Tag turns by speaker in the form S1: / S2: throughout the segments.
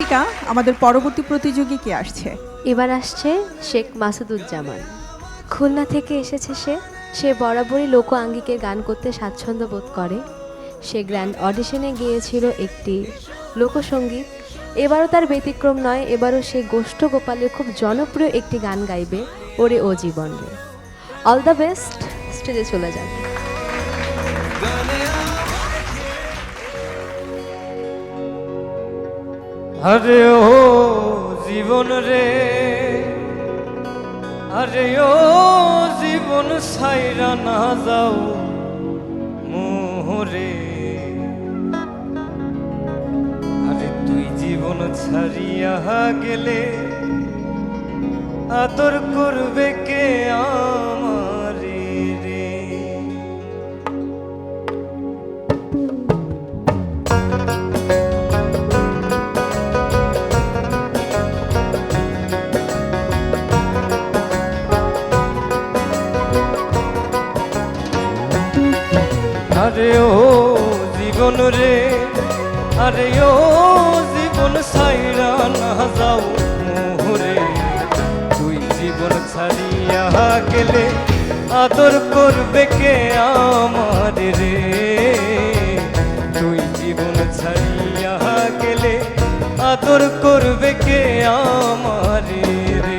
S1: সামিকা, আমাদের পরবর্তী প্রতিযোগী কে আসছে?
S2: এবার আসছে শেখ মাসুদুজ্জামান। খুলনা থেকে এসেছে সে বরাবরই লোক আঙ্গিকের গান করতে স্বাচ্ছন্দ্য বোধ করে। সে গ্র্যান্ড অডিশনে গিয়েছিল একটি লোকসঙ্গীত। এবারও তার ব্যতিক্রম নয়, এবারও সে গোষ্ঠ গোপালের খুব জনপ্রিয় একটি গান গাইবে, ওরে ও জীবন রে। অল দ্য বেস্ট, স্টেজে চলে যান।
S3: আরে ও জীবন রে, আরে ও জীবন ছাইরা না যাও মোহরে। আরে তুই জীবন ছাড়িয়া গেলে আদর করবে কে আমারে রে। আরে ও জীবন রে, আরে ও জীবন ছাইরা না যাও মোহরে। তুই জীবন ছাড়িয়া গেলে আদর করবে কে আমার রে। তুই জীবন ছাড়িয়া গেলে আদর করবে কে আমার রে।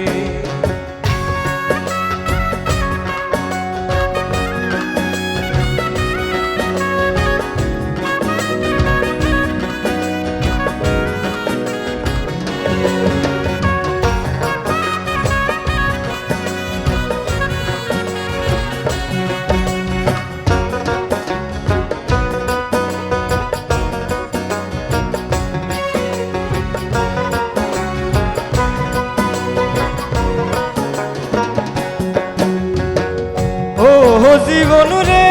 S3: ও জীবন রে,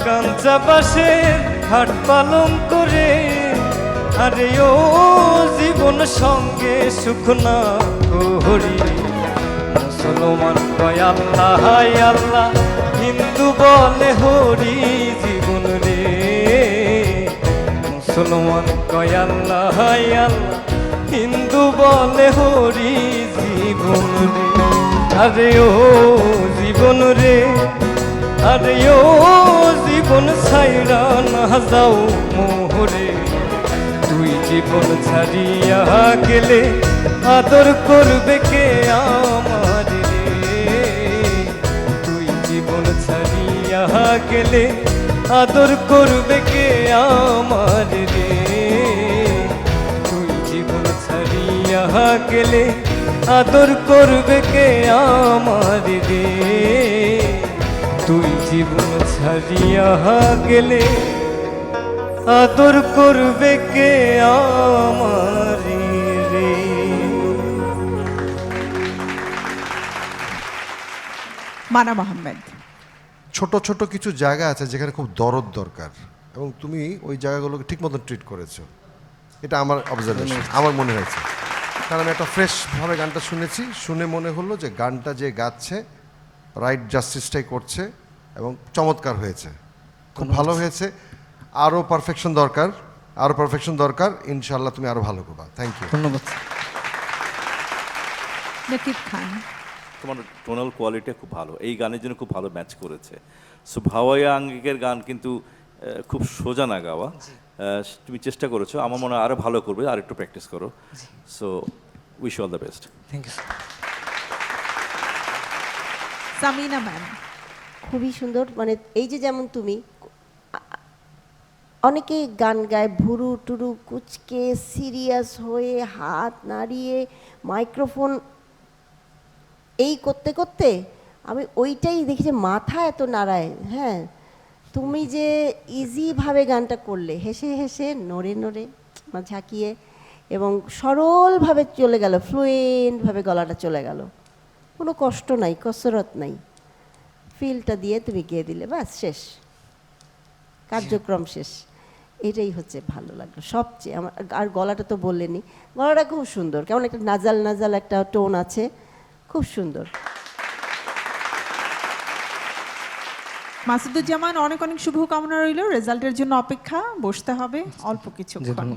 S3: কাঞ্চা বাঁশের ঘাট পালন করে। আরে ও জীবন সঙ্গে সুখ না করি। মুসলমান কয় আল্লাহ হায় আল্লাহ, হিন্দু বলে হরি জীবন রে। মুসলমান কয় আল্লাহ হায় আল্লাহ, হিন্দু বলে হরি জীবন রে। আরে ও জীবন রে, আরে ও জীবন ছাইরা না যাও মোহরে। তুই জীবন ছাড়িয়া গেলে আদর করবে কে আমার রে। তুই জীবন ছাড়িয়া গেলে আদর করবে কে আমার রে। তুই জীবন ছাড়িয়া গেলে আদর করবে কে আমার রে। তুই জীবন ছাড়িয়া গেলে আদর করবে কে আমার রে।
S1: মানা মোহাম্মদ।
S4: ছোট ছোট কিছু জায়গা আছে যেখানে খুব দরদ দরকার, এবং তুমি ওই জায়গাগুলোকে ঠিক মতন ট্রিট করেছো। এটা আমার অবজারভেশন, আমার মনে হয়েছে। কারণ আমি একটা ফ্রেশভাবে গানটা শুনেছি, শুনে মনে হলো যে গানটা যে গাচ্ছে রাইট জাস্টিসটাই করছে এবং চমৎকার হয়েছে, খুব ভালো হয়েছে। আরও পারফেকশন দরকার, আরও পারফেকশন দরকার। ইনশাআল্লাহ তুমি আরও ভালো করবা। থ্যাংক ইউ,
S3: ধন্যবাদ।
S1: নকিব খান।
S5: তোমার টোনাল কোয়ালিটি খুব ভালো, এই গানের জন্য খুব ভালো ম্যাচ করেছে। সো ভাওয়াইয়া আঙ্গিকের গান কিন্তু খুব সোজা না গাওয়া। তুমি চেষ্টা করেছো, আমার মনে হয় আরও ভালো করবে, আর একটু প্র্যাকটিস করো। So wish all the best.
S3: Thank you.
S1: Samina ma'am.
S6: খুবই সুন্দর, মানে এই যে যেমন তুমি অনেকে গান গায় ভুরু টুরু কুচকে সিরিয়াস হয়ে হাত নাড়িয়ে মাইক্রোফোন এই করতে করতে আমি ওইটাই দেখি যে মাথা এত নাড়ায়। হ্যাঁ, তুমি যে ইজিভাবে গানটা করলে, হেসে হেসে নড়ে নড়ে ঝাঁকিয়ে, এবং সরলভাবে চলে গেল, ফ্লুয়েন্টভাবে গলাটা চলে গেল, কোনো কষ্ট নাই, কসরত নাই। ফিলটা দিয়ে তুমি গিয়ে দিলে, ব্যাস শেষ, কার্যক্রম শেষ। এটাই হচ্ছে ভালো লাগলো সবচেয়ে আমার। আর গলাটা তো বললেনি, গলাটা খুব সুন্দর, কেমন একটা নাজাল নাজাল একটা টোন আছে, খুব সুন্দর।
S1: মাসুদুজ্জামান, অনেক অনেক শুভকামনা রইল। রেজাল্টের জন্য অপেক্ষা, বসতে হবে অল্প কিছুক্ষণ।